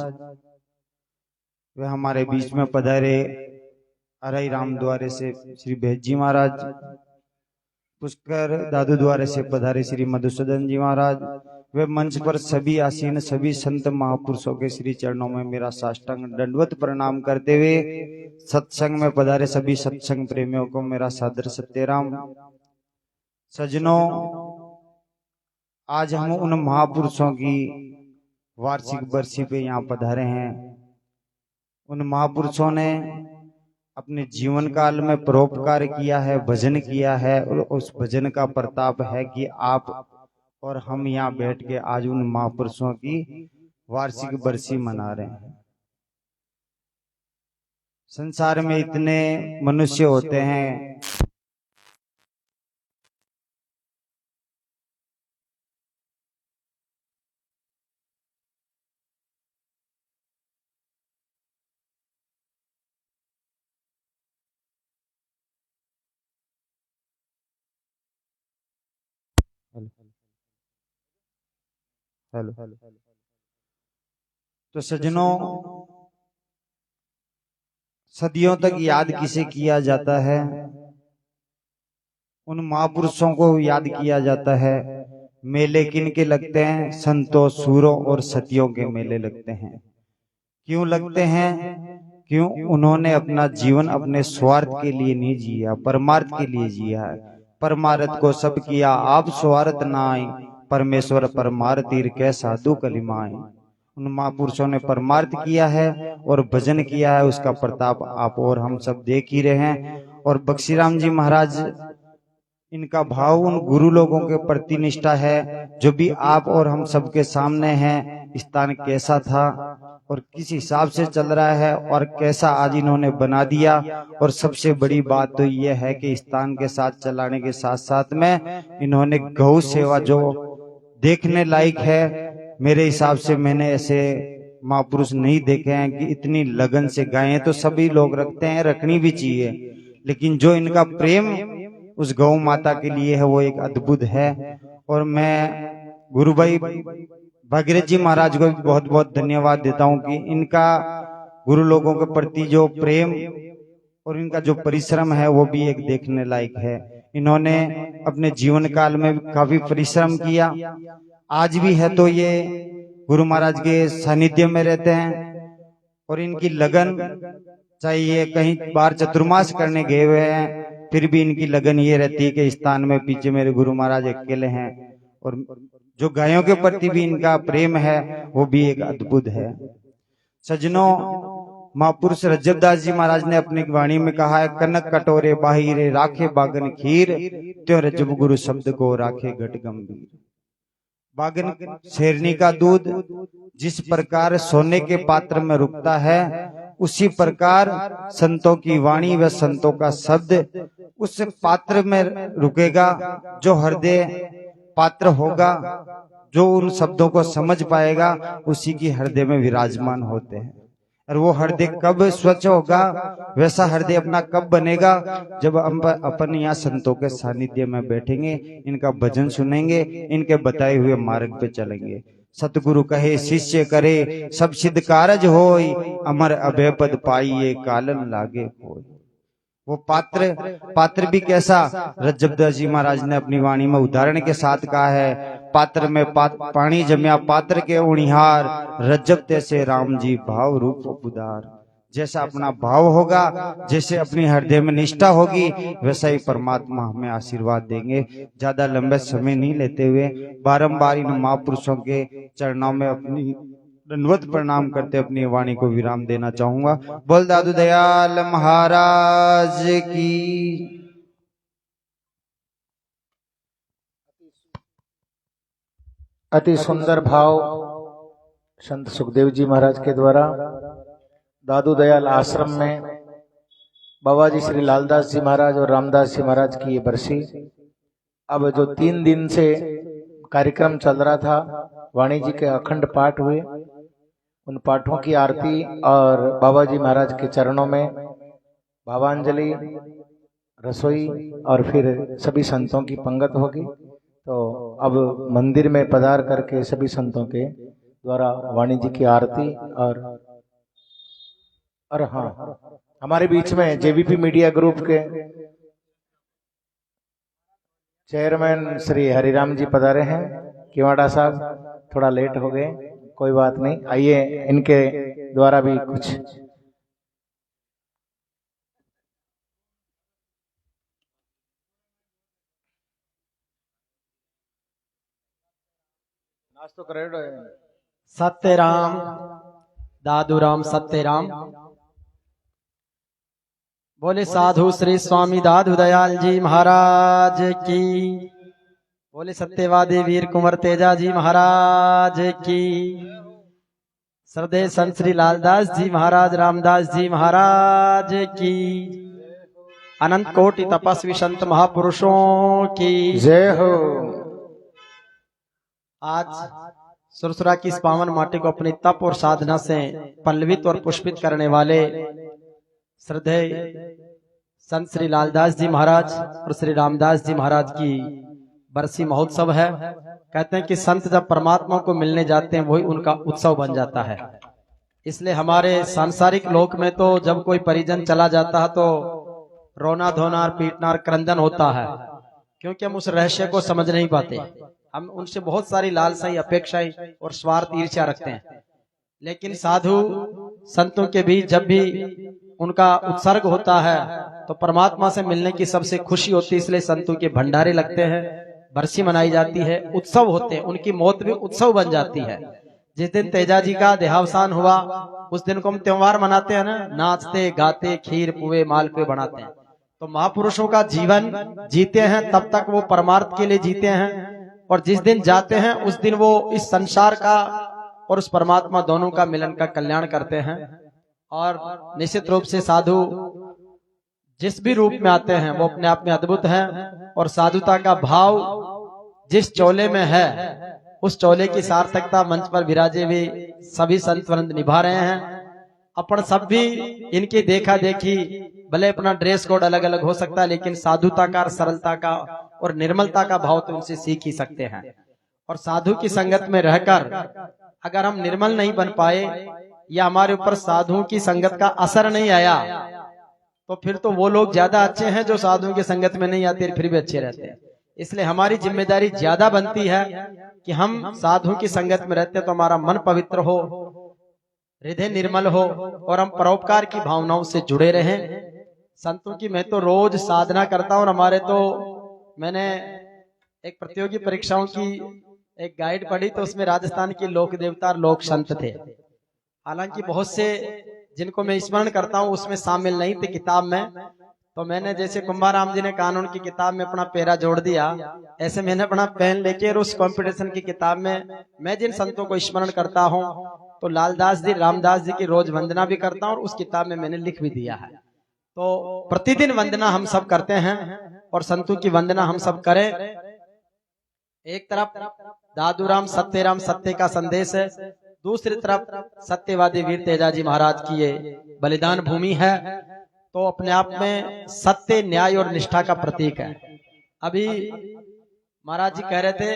वे हमारे बीच में पधारे अरई राम द्वारे से श्री भेद जी महाराज पुष्कर दादू द्वारे से पधारे श्री मधुसूदन जी महाराज वे मंच पर सभी आसीन सभी संत महापुरुषों के श्री चरणों में मेरा साष्टांग दंडवत प्रणाम करते हुए सत्संग में पधारे सभी सत्संग प्रेमियों को मेरा सादर सत्यराम। सज्जनों, आज हम उन महापुरुषों की वार्षिक बरसी पे यहाँ पधारे हैं। उन महापुरुषों ने अपने जीवन काल में परोपकार किया है, भजन किया है और उस भजन का प्रताप है कि आप और हम यहाँ बैठ के आज उन महापुरुषों की वार्षिक बरसी मना रहे हैं। संसार में इतने मनुष्य होते हैं, हेलो तो सज्जनों, सदियों तक याद किसे किया जाता है? उन महापुरुषों को याद किया जाता है। मेले किन के लगते हैं? संतों, सूरों और सतियों के मेले लगते हैं। क्यों लगते हैं? क्यों? उन्होंने अपना जीवन अपने स्वार्थ के लिए नहीं जिया, परमार्थ के लिए जिया है। परमार्थ को सब किया आप स्वार्थ नाई, परमेश्वर परमार्थीर कै साधु कलिमाए। उन महापुरुषों ने परमार्थ किया है और भजन किया है, उसका प्रताप आप और हम सब देख ही रहे हैं। और बख्शीराम जी महाराज, इनका भाव उन गुरु लोगों के प्रति निष्ठा है जो भी आप और हम सबके सामने हैं। स्थान कैसा था और किस हिसाब से चल रहा है और कैसा आज इन्होंने बना दिया। और सबसे बड़ी बात तो यह है कि स्थान के साथ चलाने के साथ साथ में इन्होंने गौ सेवा जो देखने लायक है, मेरे हिसाब से मैंने ऐसे महापुरुष नहीं देखे हैं कि इतनी लगन से गायें तो सभी लोग रखते हैं, रखनी भी चाहिए, लेकिन जो इनका प्रेम उस गौ माता के लिए है वो एक अद्भुत है। और मैं गुरु भाई भागीरथ जी महाराज को बहुत बहुत धन्यवाद देता हूं कि इनका गुरु लोगों के प्रति जो प्रेम और इनका जो परिश्रम है वो भी एक देखने लायक है। इन्होंने अपने जीवन काल में काफी परिश्रम किया, आज भी है तो ये गुरु महाराज के सानिध्य में रहते हैं। और इनकी लगन, चाहे ये कहीं बार चतुर्मास करने गए हुए हैं, फिर भी इनकी लगन ये रहती है कि स्थान में पीछे मेरे गुरु महाराज अकेले हैं। और जो गायों के प्रति भी इनका प्रेम है वो भी एक अद्भुत है। सज्जनों, महापुरुष रज्जबदास जी महाराज ने अपनी वाणी में कहा है, कनक कटोरे बाहिरे राखे बागन खीर, त्यों रज्जब गुरु शब्द को राखे घट गंभीर। बागन शेरनी का दूध जिस प्रकार सोने के पात्र में रुकता है, उसी प्रकार संतों की वाणी व संतों का शब्द उस पात्र में रुकेगा, जो हृदय पात्र होगा, जो उन शब्दों को समझ पाएगा, उसी की हृदय में विराजमान होते हैं। और वो हृदय कब स्वच्छ होगा, वैसा हृदय अपना कब बनेगा, जब हम अपन यहाँ संतों के सानिध्य में बैठेंगे, इनका भजन सुनेंगे, इनके बताए हुए मार्ग पे चलेंगे। सतगुरु कहे शिष्य करे, सब सिद्ध कारज होय, अमर अभय पद पाइए, कालन लागे कोई। वो पात्र भी कैसा, रज्जबदास जी महाराज ने अपनी वाणी में उदाहरण के साथ कहा है, पात्र में पानी जम्या पात्र के उणिहार, रज्जब तैसे राम जी भाव रूप उदार। जैसा अपना भाव होगा, जैसे अपनी हृदय में निष्ठा होगी, वैसा ही परमात्मा हमें आशीर्वाद देंगे। ज्यादा लंबे समय नहीं लेते हुए बारंबार इन महापुरुषों के चरणों में अपनी दंडवत प्रणाम करते अपनी वाणी को विराम देना चाहूंगा। बोल दादू दयाल महाराज की। अति सुंदर भाव संत सुखदेव जी महाराज के द्वारा दादू दयाल आश्रम में बाबा जी श्री लालदास जी महाराज और रामदास जी महाराज की ये बरसी, अब जो 3 दिन से कार्यक्रम चल रहा था, वाणी जी के अखंड पाठ हुए, उन पाठों की आरती और बाबा जी महाराज के चरणों में भावांजलि, रसोई और फिर सभी संतों की पंगत होगी। तो अब मंदिर में पधार करके सभी संतों के द्वारा वाणी जी की आरती और हाँ, हमारे बीच में जेवीपी मीडिया ग्रुप के चेयरमैन श्री हरिराम जी पधारे हैं। किवाड़ा साहब थोड़ा लेट हो गए, कोई बात नहीं, आइए इनके द्वारा भी कुछ नाश्तो करे। सत्यराम दादूराम सत्यराम। बोले साधु श्री स्वामी दादू दयाल जी महाराज की। बोले सत्यवादी वीर कुंवर तेजा जी महाराज की। श्रद्धेय संत श्री लालदास जी महाराज, रामदास जी महाराज की। अनंत कोटि तपस्वी संत महापुरुषों की जय हो। आज सुरसुरा की इस पावन माटी को अपनी तप और साधना से पल्लवित और पुष्पित करने वाले श्रद्धेय संत श्री लालदास जी महाराज और श्री रामदास जी महाराज की बरसी महोत्सव है। कहते हैं कि संत जब परमात्मा को मिलने जाते हैं वही उनका उत्सव बन जाता है। इसलिए हमारे सांसारिक लोक में तो जब कोई परिजन चला जाता है तो रोना धोना पीटना क्रंदन होता है, क्योंकि हम उस रहस्य को समझ नहीं पाते। हम उनसे बहुत सारी लालसाई, अपेक्षाएं और स्वार्थ ईर्ष्या रखते हैं। लेकिन साधु संतों के बीच जब भी उनका उत्सर्ग होता है तो परमात्मा से मिलने की सबसे खुशी होती है। इसलिए संतों के भंडारे लगते हैं, बरसी मनाई जाती है, उत्सव होते हैं, उनकी मौत भी उत्सव बन जाती है। जिस दिन तेजा जी का देहावसान हुआ उस दिन को हम त्योहार मनाते हैं ना, नाचते गाते खीर पुए मालपुए बनाते हैं। तो महापुरुषों का जीवन जीते हैं तब तक वो परमार्थ के लिए जीते हैं, और जिस दिन जाते हैं उस दिन वो इस संसार का और उस परमात्मा दोनों का मिलन का कल्याण करते हैं। और निश्चित रूप से साधु जिस भी रूप में आते हैं वो अपने आप में अद्भुत हैं, और साधुता का भाव जिस चोले में है उस चोले की सार्थकता मंच पर विराजे हुए सभी संत वृंद निभा रहे हैं। अपन सब भी इनकी देखा देखी, भले अपना ड्रेस कोड अलग अलग हो सकता है, लेकिन साधुता का, सरलता का और निर्मलता का भाव तो उनसे सीख ही सकते हैं। और साधु की संगत में रहकर अगर हम निर्मल नहीं बन पाए या हमारे ऊपर साधुओं की संगत का असर नहीं आया तो फिर तो वो लोग ज्यादा अच्छे हैं जो साधुओं की संगत में नहीं आते फिर भी अच्छे रहते हैं। इसलिए हमारी जिम्मेदारी ज्यादा बनती है कि हम साधुओं की संगत में रहते तो हमारा मन पवित्र हो, हृदय निर्मल हो और हम परोपकार की भावनाओं से जुड़े रहें। संतों की मैं तो रोज साधना करता हूँ, और हमारे तो मैंने एक प्रतियोगी परीक्षाओं की एक गाइड पढ़ी तो उसमें राजस्थान के लोक देवता लोक संत थे। हालांकि बहुत से जिनको मैं स्मरण करता हूँ उसमें शामिल नहीं थे किताब में। तो मैंने जैसे कुंभाराम जी ने कानून की किताब में अपना पेरा जोड़ दिया, ऐसे मैंने अपना पेन लेके और उस कंपटीशन की किताब में मैं जिन संतों को स्मरण करता हूँ तो लालदास जी, रामदास जी की रोज वंदना भी करता हूँ और उस किताब में मैंने लिख भी दिया है। तो प्रतिदिन वंदना हम सब करते हैं और संतों की वंदना हम सब करें। एक तरफ दादूराम सत्यराम सत्य का संदेश है, दूसरी तरफ सत्यवादी वीर तेजाजी महाराज की ये बलिदान भूमि है, तो अपने आप में सत्य न्याय और निष्ठा का प्रतीक है। अभी महाराज जी कह रहे थे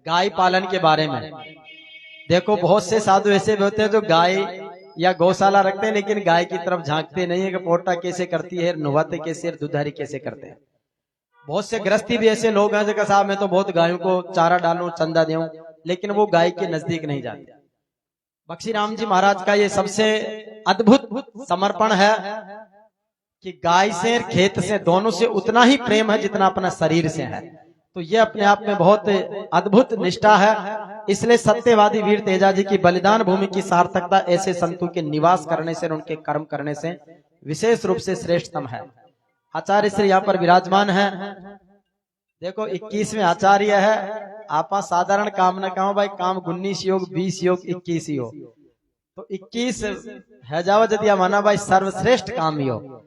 गाय पालन के बारे में। देखो बहुत से साधु ऐसे भी होते हैं जो गाय या गौशाला रखते हैं लेकिन गाय की तरफ झांकते नहीं है कि पोटा कैसे करती है, नुहाते कैसे, दुधारी कैसे करते हैं। बहुत से गृहस्थी भी ऐसे लोग हैं जो साहब मैं तो बहुत गायों को चारा डालूं, चंदा दूं, लेकिन वो गाय के नजदीक नहीं जाते। बख्शी राम जी महाराज का ये सबसे अद्भुत समर्पण है कि गाय से खेत से दोनों से उतना ही प्रेम है जितना अपना शरीर से है। तो ये अपने आप में बहुत अद्भुत निष्ठा है। इसलिए सत्यवादी वीर तेजाजी की बलिदान भूमि की सार्थकता ऐसे संतों के निवास करने से, उनके कर्म करने से विशेष रूप से श्रेष्ठतम है। आचार्य श्री यहाँ पर विराजमान है। देखो 21वें आचार्य है। आपा साधारण काम न कहो भाई, काम 19 योग 20 योग 21 योग, तो 21 है जावा जदिया माना भाई सर्वश्रेष्ठ काम योग।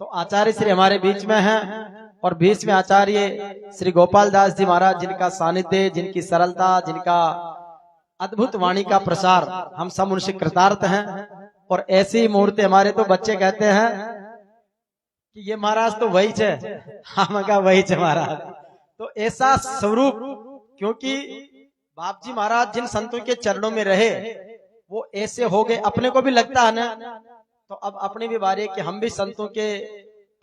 तो आचार्य श्री हमारे बीच में हैं और बीच में आचार्य श्री गोपाल दास जी महाराज, जिनका सानिध्य, जिनकी सरलता, जिनका अद्भुत वाणी का प्रसार, हम सब उनसे कृतार्थ हैं। और ऐसी मूर्ति हमारे तो बच्चे कहते हैं कि ये महाराज तो वही है, हम का वही है महाराज। तो ऐसा स्वरूप, क्योंकि बाप जी महाराज जिन संतों के चरणों में रहे वो ऐसे हो गए, अपने को भी लगता है ना। तो अब अपनी भी बारी है कि हम भी संतों के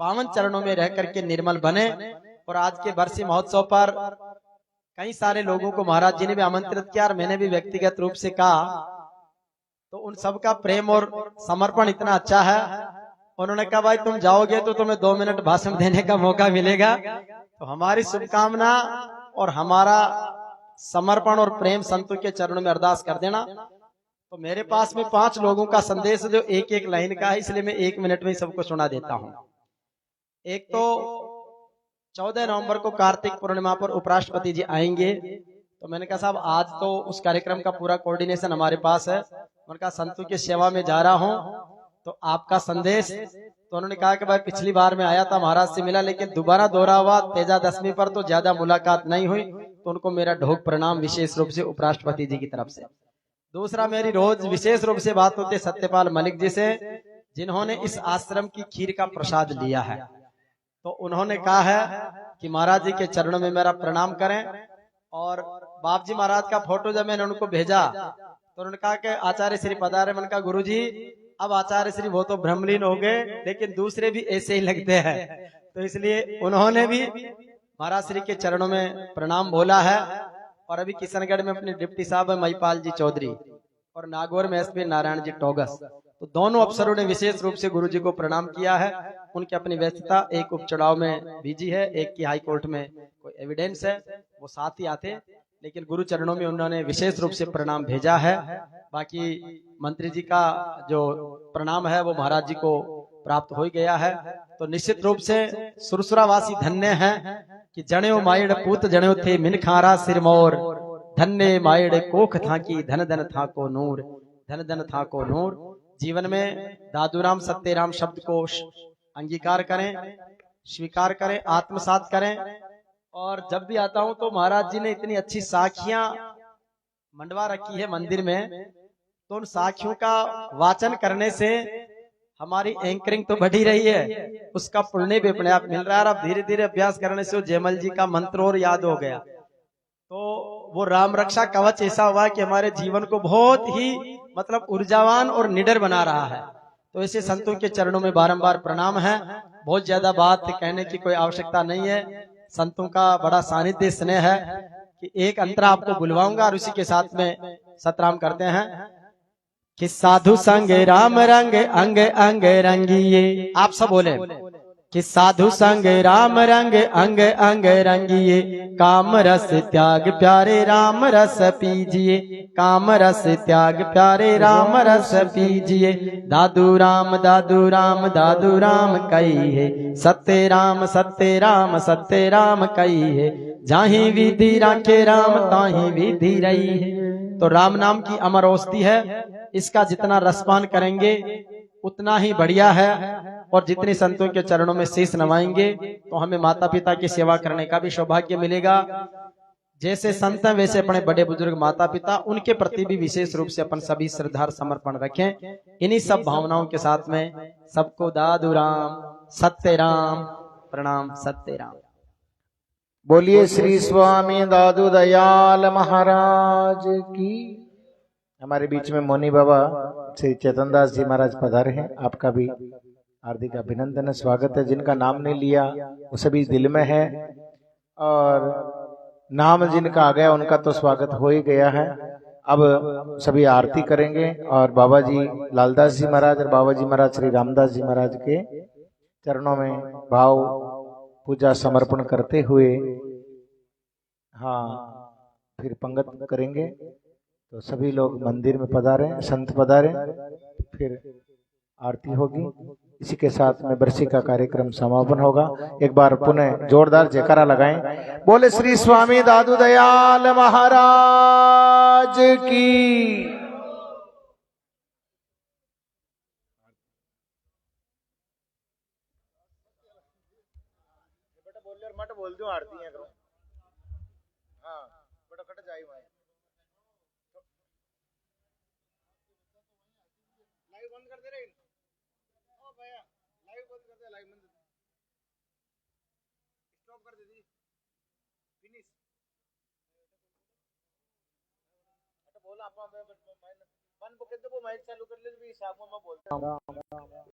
पावन चरणों में रह करके निर्मल बने। और आज के बरसी महोत्सव पर कई सारे लोगों को महाराज जी ने भी आमंत्रित किया और मैंने भी व्यक्तिगत रूप से कहा, तो उन सबका प्रेम और समर्पण इतना अच्छा है। उन्होंने कहा भाई तुम जाओगे तो तुम्हें 2 मिनट भाषण देने का मौका मिलेगा। तो हमारी शुभकामना और हमारा समर्पण और प्रेम संतों के चरणों में अरदास कर देना। तो मेरे पास में 5 लोगों का संदेश जो एक एक लाइन का है, इसलिए मैं 1 मिनट में सबको सुना देता हूँ। एक तो 14 नवंबर को कार्तिक पूर्णिमा पर उपराष्ट्रपति जी आएंगे। तो मैंने कहा साहब आज तो उस कार्यक्रम का पूरा कोऑर्डिनेशन हमारे पास है, उनका संतों की सेवा में जा रहा हूँ, तो आपका संदेश। तो उन्होंने कहा कि भाई पिछली बार मैं आया था महाराज से मिला, लेकिन दोबारा दौरा हुआ तेजा दशमी पर तो ज्यादा मुलाकात नहीं हुई, तो उनको मेरा ढोक प्रणाम विशेष रूप से उपराष्ट्रपति जी की तरफ से। दूसरा, मेरी रोज विशेष रूप से बात होती है सत्यपाल मलिक जी से, जिन्होंने इस आश्रम की खीर का प्रसाद लिया है। तो उन्होंने कहा है कि महाराज जी के चरणों में मेरा प्रणाम करें। और बाप जी महाराज का फोटो जब मैंने उनको भेजा तो उन्होंने कहा कि आचार्य श्री पधारे। मैंने कहा गुरु जी अब आचार्य श्री वो तो ब्रह्मलीन हो गए, लेकिन दूसरे भी ऐसे ही लगते हैं। तो इसलिए उन्होंने भी महाराज श्री के चरणों में प्रणाम बोला है। और अभी किशनगढ़ में अपने डिप्टी साहब है महिपाल जी चौधरी और नागौर में एसपी नारायण जी टोगस, तो दोनों अफसरों ने विशेष रूप से गुरु जी को प्रणाम किया है। उनकी अपनी व्यस्तता, एक उपचुनाव में बिजी है, एक की हाई कोर्ट में कोई एविडेंस है, वो साथ ही आते, लेकिन गुरु चरणों में उन्होंने विशेष रूप से प्रणाम भेजा है। बाकी मंत्री जी का जो प्रणाम है वो महाराज जी को प्राप्त हो गया है। तो निश्चित रूप से सुरसुरावासी धन्य है कि जनेऊ माइड पूत जनेऊ थे मिनखारा सिरमौर, धन्य माइड कोख था की धन धन था को नूर, धन धन था को नूर। जीवन में दादूराम सत्यराम शब्द को अंगीकार करें, स्वीकार करें, आत्मसात करें। और जब भी आता हूं तो महाराज जी ने इतनी अच्छी साखियां मंडवा रखी है मंदिर में, तो उन साखियों का वाचन करने से हमारी एंकरिंग तो बढ़ी रही है, उसका पुण्य भी अपने आप मिल रहा है। और अब धीरे धीरे अभ्यास करने से जयमल जी का मंत्र और याद हो गया, तो वो राम रक्षा कवच ऐसा हुआ कि हमारे जीवन को बहुत ही मतलब ऊर्जावान और निडर बना रहा है। तो ऐसे संतों के चरणों में बारंबार प्रणाम है। बहुत ज्यादा बात कहने की कोई आवश्यकता नहीं है। संतों का बड़ा सानिध्य स्नेह है कि एक अंतरा आपको बुलवाऊंगा और उसी के साथ में सतराम करते हैं कि साधु संग राम रंग अंग अंग रंगिए। आप सब बोले कि साधु संग राम रंग अंग अंग रंगिए, काम रस त्याग प्यारे राम रस पीजिए, काम रस त्याग प्यारे राम रस पीजिए। दादू राम दादू राम दादू राम कही है, सत्य राम सत्य राम सत्य राम कही है। जाही विधि राखे राम ताही विधि रही है, तो राम नाम की अमर औषधि है, इसका जितना रसपान करेंगे उतना ही बढ़िया है। और जितने संतों के चरणों में शीश नवाएंगे तो हमें माता पिता की सेवा करने का भी सौभाग्य मिलेगा। जैसे संत हैं वैसे अपने बड़े बुजुर्ग माता पिता, उनके प्रति भी विशेष रूप से अपन सभी श्रद्धा और समर्पण रखें। इन्हीं सब भावनाओं के साथ में सबको दादू राम सत्य राम प्रणाम। सत्य राम। बोलिए श्री स्वामी दादू दयाल महाराज की। हमारे बीच में मोनी बाबा श्री चेतन दास जी महाराज पधारे हैं। आपका भी हार्दिक अभिनंदन है, स्वागत है। जिनका नाम नहीं लिया वो सभी दिल में है, और नाम जिनका आ गया उनका तो स्वागत हो ही गया है। अब सभी आरती करेंगे और बाबा जी लालदास जी महाराज और बाबा जी महाराज श्री रामदास जी महाराज के चरणों में भाव पूजा समर्पण करते हुए हाँ फिर पंगत करेंगे। तो सभी लोग मंदिर में पधारे, संत पधारे, फिर आरती होगी। इसी के साथ में बरसी का कार्यक्रम समापन होगा। एक बार पुनः जोरदार जयकारा लगाएं। बोले श्री स्वामी दादू दयाल महाराज की। मत बोल दो आरती है करो। हाँ बड़ा कट जाए भाई। लाइव बंद कर दे रे। ओ भैया लाइव बंद कर दे, लाइव बंद स्टॉप कर दे दी। फिनिश बोला आप वन बुक तो वो माइक चालू कर ले भी हिसाब में मैं बोलता हूं।